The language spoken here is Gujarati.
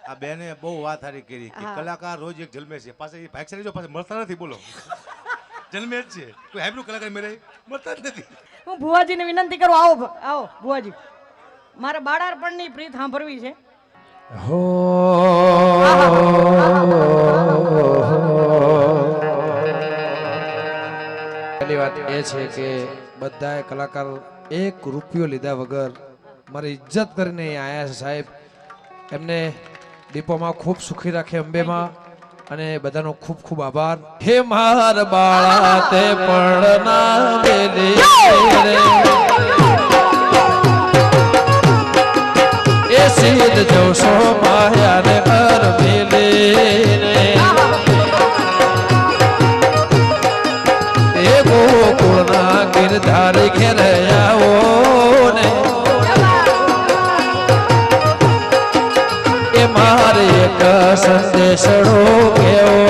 આ બેને બહુ વાત હારી કરી કે કલાકાર રોજ એક જન્મે છે, પાછા એ ભાગશાળી જો પાછા મળતા નથી. બોલો જન્મે જ છે, કોઈ હાઈબ્રુ કલાકાર મેરે મળતા જ નથી. હું ભુવાજીને વિનંતી કરું, આવો આવો ભુવાજી, મારે બાળાર્પણની પ્રીત સાંભળવી છે. હો પહેલી વાત એ છે કે બધાએ કલાકાર એક રૂપિયો લીધા વગર મારી ઇજ્જત કરીને અહીં આયા છે સાહેબ. એમને દીપોમાં ખૂબ સુખી રાખે અંબેમાં, અને બધાનો ખૂબ ખૂબ આભાર. હે માર બાળા તે પડના બેલી એ સીધ જોશો માયા ને કર મેલે એ ગોકુળના ગિરધારી ઘેર આવો ને એ મારે એક સંદેશડો કેવો